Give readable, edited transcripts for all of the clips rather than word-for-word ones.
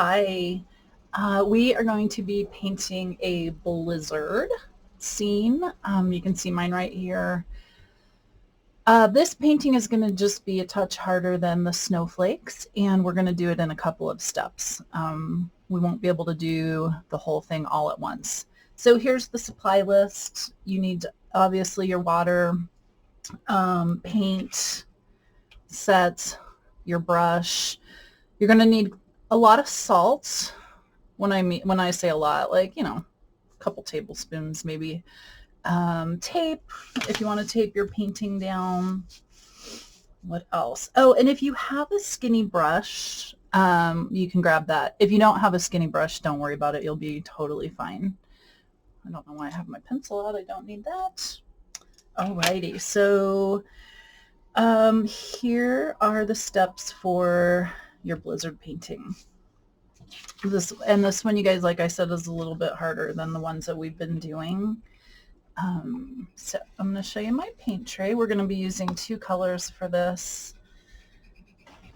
Hi. We are going to be painting a blizzard scene. You can see mine right here. This painting is going to just be a touch harder than the snowflakes, and we're going to do it in a couple of steps. We won't be able to do the whole thing all at once. So here's the supply list. You need, obviously, your water, paint, set, your brush. You're going to need a lot of salt. When I say a lot, like, a couple tablespoons maybe. Tape, if you want to tape your painting down. What else? Oh, and if you have a skinny brush, you can grab that. If you don't have a skinny brush, don't worry about it. You'll be totally fine. I don't know why I have my pencil out. I don't need that. Alrighty, so here are the steps for your blizzard painting. This one, you guys, like I said, is a little bit harder than the ones that we've been doing. So I'm going to show you my paint tray. We're going to be using two colors for this.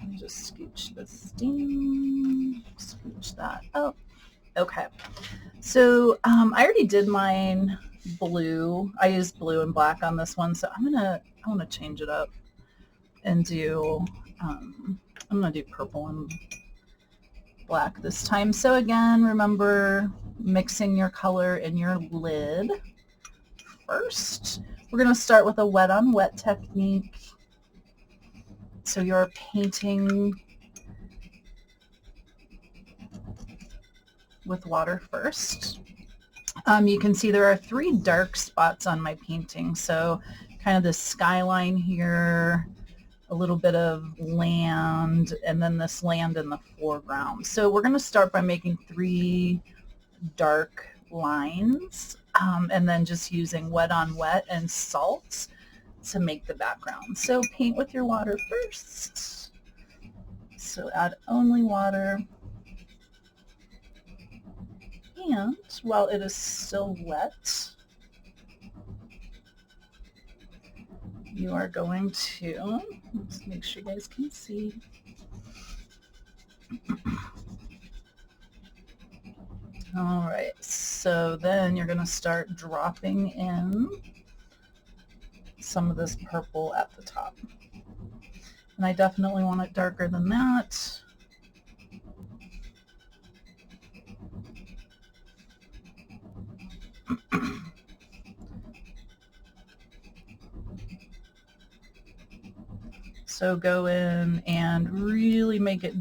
Let me just scooch this down, scooch that up. Okay, so I already did mine blue. I used blue and black on this one, so I want to change it up and do I'm going to do purple and black this time. So again, remember mixing your color in your lid first. We're going to start with a wet on wet technique. So you're painting with water first. You can see there are three dark spots on my painting. So kind of this skyline here, a little bit of land, and then this land in the foreground. So we're going to start by making three dark lines, and then just using wet on wet and salt to make the background. So paint with your water first. So add only water. And while it is still wet, you are going to, let's make sure you guys can see. All right, so then you're going to start dropping in some of this purple at the top. And I definitely want it darker than that. So go in and really make it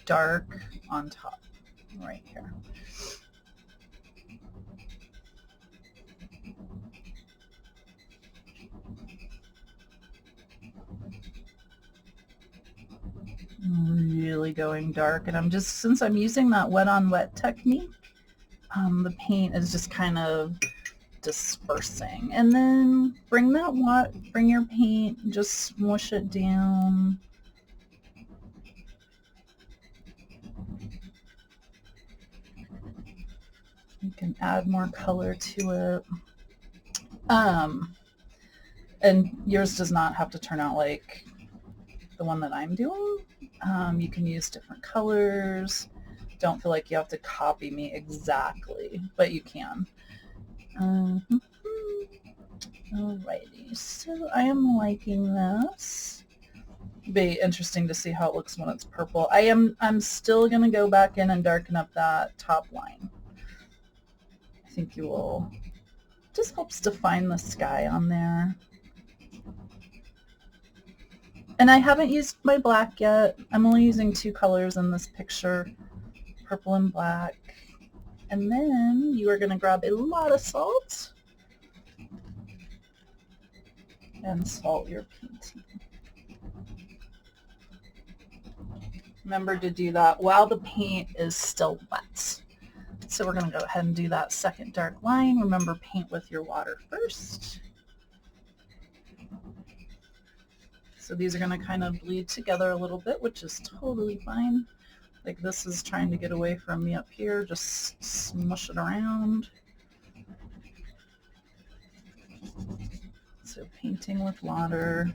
dark on top, right here. Really going dark, and I'm just, since I'm using that wet on wet technique, the paint is just kind of dispersing. And then bring your paint, just smush it down. You can add more color to it. And yours does not have to turn out like the one that I'm doing. You can use different colors. Don't feel like you have to copy me exactly, but you can. Alrighty, so I am liking this. Be interesting to see how it looks when it's purple. I'm still gonna go back in and darken up that top line. I think you will. Just helps define the sky on there. And I haven't used my black yet. I'm only using two colors in this picture, purple and black. And then you are going to grab a lot of salt and salt your painting. Remember to do that while the paint is still wet. So we're going to go ahead and do that second dark line. Remember, paint with your water first. So these are going to kind of bleed together a little bit, which is totally fine. Like this is trying to get away from me up here. Just smush it around. So painting with water.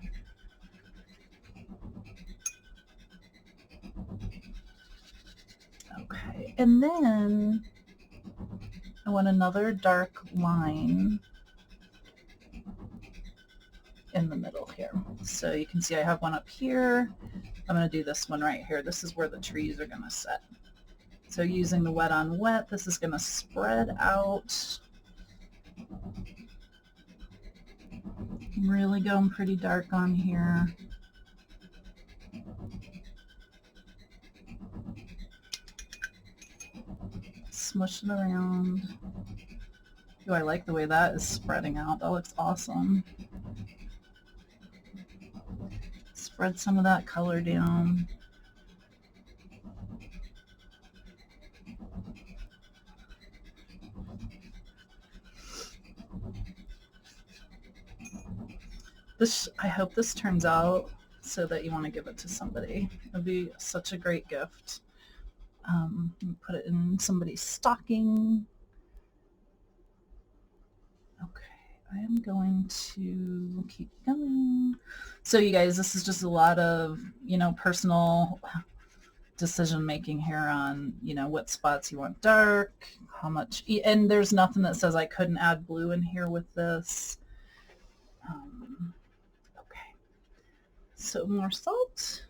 Okay. Okay, and then I want another dark line in the middle here. So you can see I have one up here. I'm going to do this one right here. This is where the trees are going to set. So using the wet on wet, this is going to spread out. I'm really going pretty dark on here. Smush it around. Oh, I like the way that is spreading out. That looks awesome. Spread some of that color down. I hope this turns out so that you want to give it to somebody. It'd be such a great gift. Put it in somebody's stocking. Okay, I am going to keep going. So you guys, this is just a lot of, personal decision making here on, what spots you want dark, how much, and there's nothing that says I couldn't add blue in here with this. Okay, so more salt.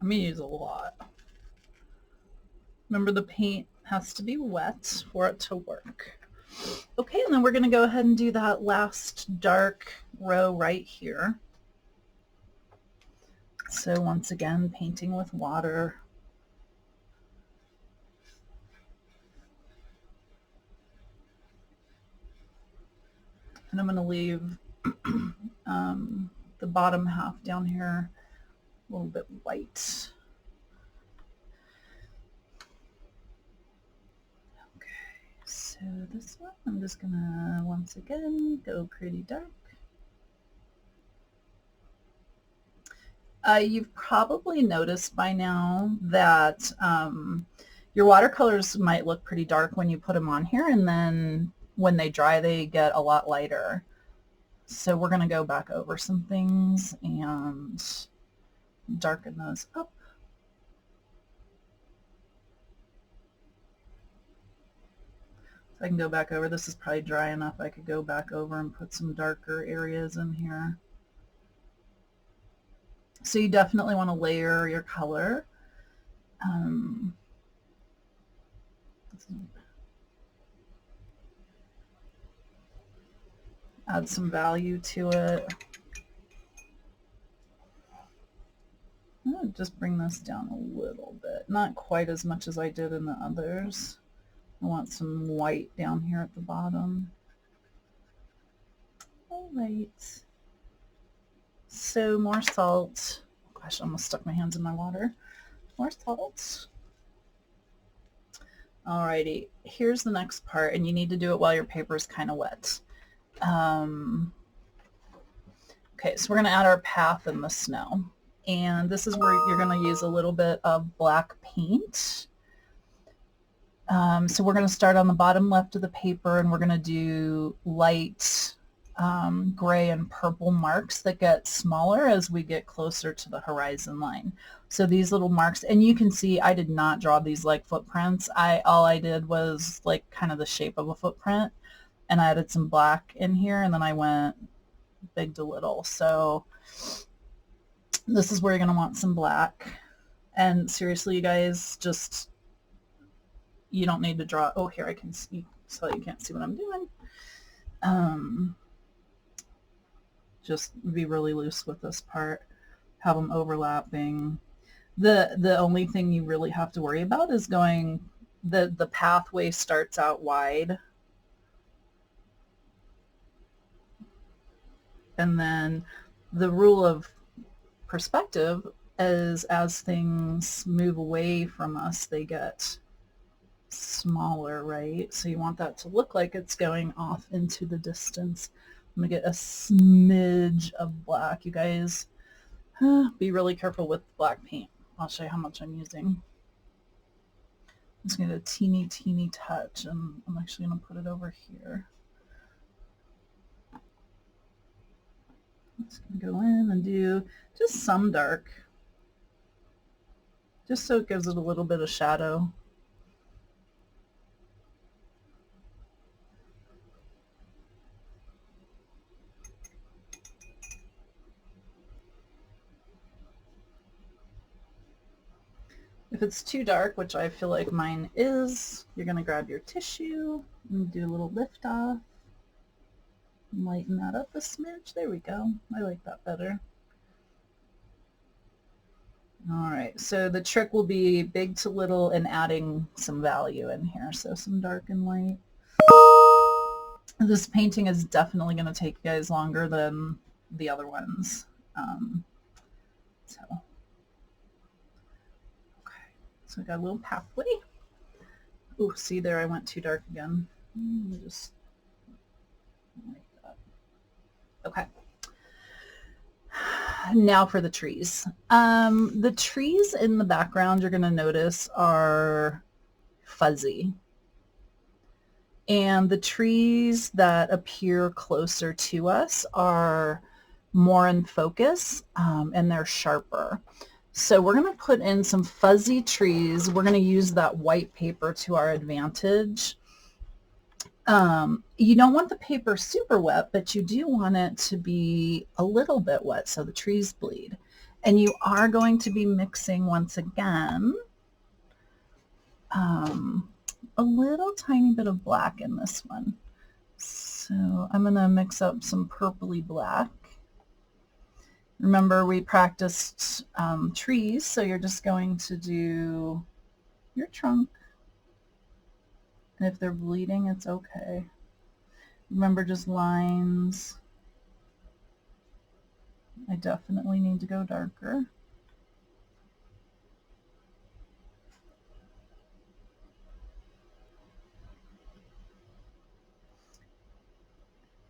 I'm going to use a lot. Remember, the paint has to be wet for it to work. Okay, and then we're going to go ahead and do that last dark row right here. So once again, painting with water. And I'm going to leave the bottom half down here a little bit white. Okay, so this one, I'm just going to once again go pretty dark. You've probably noticed by now that your watercolors might look pretty dark when you put them on here, and then when they dry, they get a lot lighter. So we're going to go back over some things and darken those up. So I can go back over. This is probably dry enough. I could go back over and put some darker areas in here. So you definitely want to layer your color. Add some value to it. I'm going to just bring this down a little bit. Not quite as much as I did in the others. I want some white down here at the bottom. All right. So more salt. Gosh, I almost stuck my hands in my water. More salt. Alrighty, here's the next part, and you need to do it while your paper is kind of wet. Okay, so we're going to add our path in the snow. And this is where you're going to use a little bit of black paint. So we're going to start on the bottom left of the paper, and we're going to do light gray and purple marks that get smaller as we get closer to the horizon line. So these little marks, and you can see I did not draw these like footprints. All I did was like kind of the shape of a footprint, and I added some black in here, and then I went big to little. So this is where you're going to want some black. And seriously, you guys, just, you don't need to draw. Oh, here I can see, so you can't see what I'm doing. Just be really loose with this part. Have them overlapping. The only thing you really have to worry about is going, the pathway starts out wide. And then the rule of perspective is as things move away from us, they get smaller, right? So you want that to look like it's going off into the distance. I'm going to get a smidge of black. You guys, be really careful with black paint. I'll show you how much I'm using. I'm just going to get a teeny touch, and I'm actually going to put it over here. I'm just going to go in and do just some dark. just so it gives it a little bit of shadow. If it's too dark, which I feel like mine is, you're going to grab your tissue and do a little lift off. Lighten that up a smidge. There we go. I like that better. All right, so the trick will be big to little and adding some value in here. So some dark and light. This painting is definitely going to take you guys longer than the other ones. So I got a little pathway. Oh, see there, I went too dark again. Just like that. Okay. Now for the trees. The trees in the background you're going to notice are fuzzy. And the trees that appear closer to us are more in focus, and they're sharper. So we're going to put in some fuzzy trees. We're going to use that white paper to our advantage. You don't want the paper super wet, but you do want it to be a little bit wet so the trees bleed. And you are going to be mixing once again a little tiny bit of black in this one. So I'm going to mix up some purpley black. Remember, we practiced trees, so you're just going to do your trunk. And if they're bleeding, it's okay. Remember, just lines. I definitely need to go darker.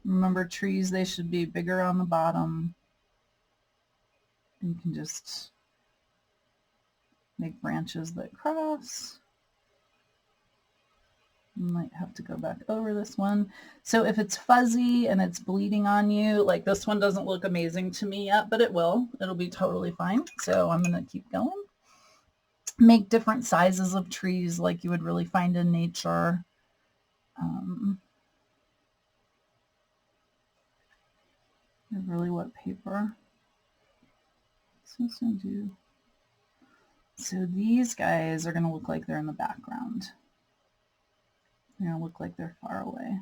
Remember, trees, they should be bigger on the bottom. You can just make branches that cross. You might have to go back over this one. So if it's fuzzy and it's bleeding on you, like this one doesn't look amazing to me yet, but it will. It'll be totally fine. So I'm going to keep going. Make different sizes of trees like you would really find in nature. Really wet paper. So these guys are going to look like they're in the background. They're going to look like they're far away.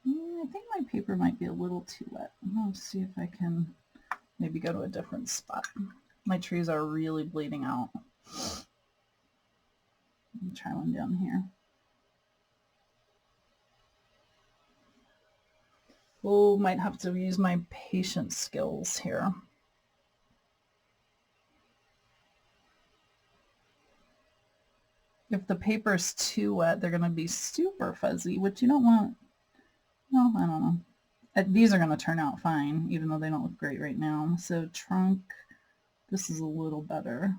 I think my paper might be a little too wet. I'll see if I can maybe go to a different spot. My trees are really bleeding out. Let me try one down here. Oh, might have to use my patience skills here. If the paper is too wet, they're going to be super fuzzy, which you don't want. No, I don't know. These are going to turn out fine, even though they don't look great right now. So trunk, this is a little better.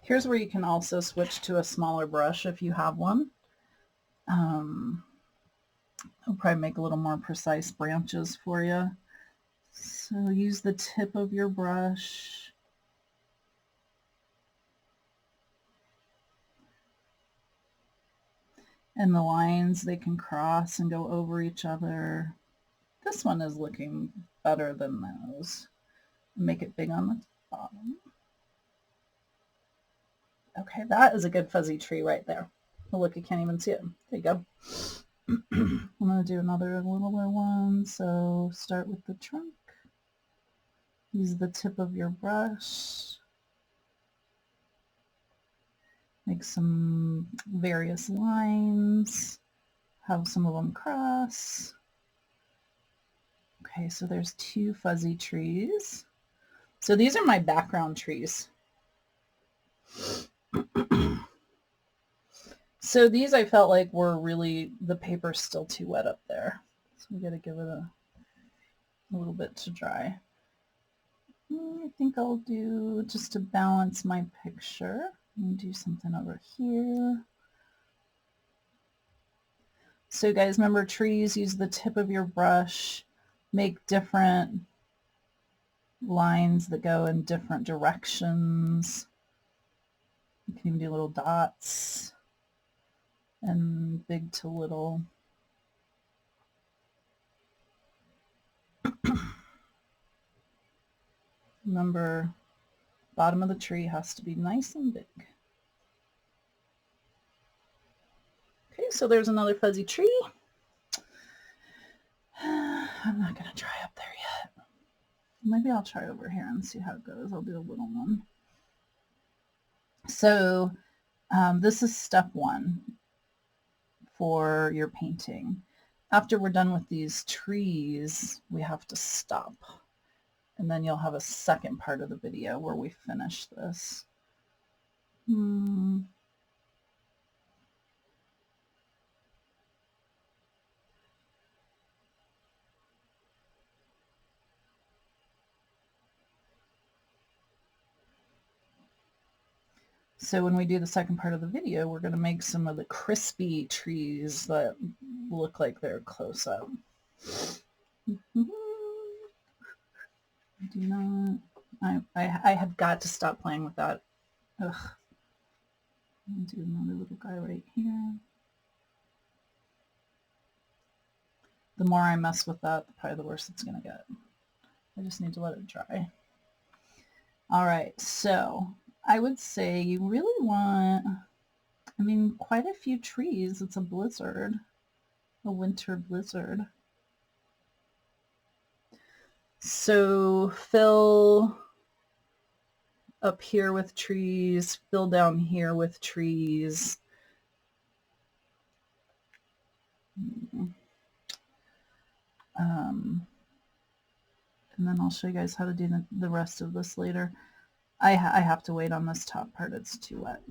Here's where you can also switch to a smaller brush if you have one. It'll probably make a little more precise branches for you. So use the tip of your brush. And the lines, they can cross and go over each other. This one is looking better than those. Make it big on the bottom. Okay, that is a good fuzzy tree right there. Oh, look, you can't even see it. There you go. I'm going to do another littler one. So start with the trunk. Use the tip of your brush. Make some various lines. Have some of them cross. Okay, so there's two fuzzy trees. So these are my background trees. So these I felt like were really, the paper's still too wet up there. So we got to give it a little bit to dry. I think I'll do, just to balance my picture, I'm going to do something over here. So guys, remember, trees, use the tip of your brush, make different lines that go in different directions. You can even do little dots and big to little. Remember, bottom of the tree has to be nice and big. Okay, so there's another fuzzy tree. I'm not going to try up there yet. Maybe I'll try over here and see how it goes. I'll do a little one. So this is step one for your painting. After we're done with these trees, we have to stop. And then you'll have a second part of the video where we finish this. So when we do the second part of the video, we're going to make some of the crispy trees that look like they're close up. Do not. I have got to stop playing with that. Ugh. Do another little guy right here. The more I mess with that, probably the worse it's going to get. I just need to let it dry. All right, so I would say you really want, I mean, quite a few trees. It's a blizzard, a winter blizzard. So fill up here with trees, fill down here with trees. And then I'll show you guys how to do the rest of this later. I have to wait on this top part. It's too wet.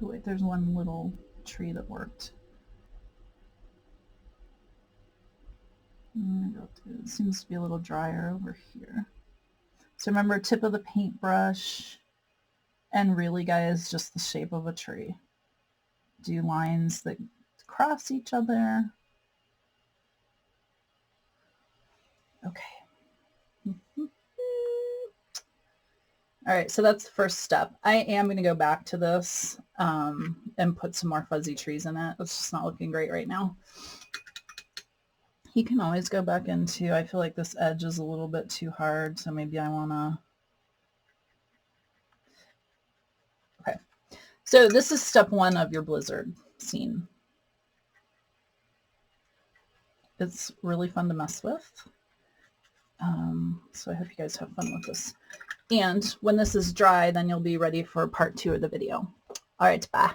Oh, wait, there's one little tree that worked. It seems to be a little drier over here. So remember, tip of the paintbrush, and really, guys, just the shape of a tree. Do lines that cross each other. Okay. All right, so that's the first step. I am going to go back to this and put some more fuzzy trees in it. It's just not looking great right now. You can always go back into, I feel like this edge is a little bit too hard, so maybe I want to... Okay, so this is step one of your blizzard scene. It's really fun to mess with. So I hope you guys have fun with this. And when this is dry, then you'll be ready for part 2 of the video. All right, bye.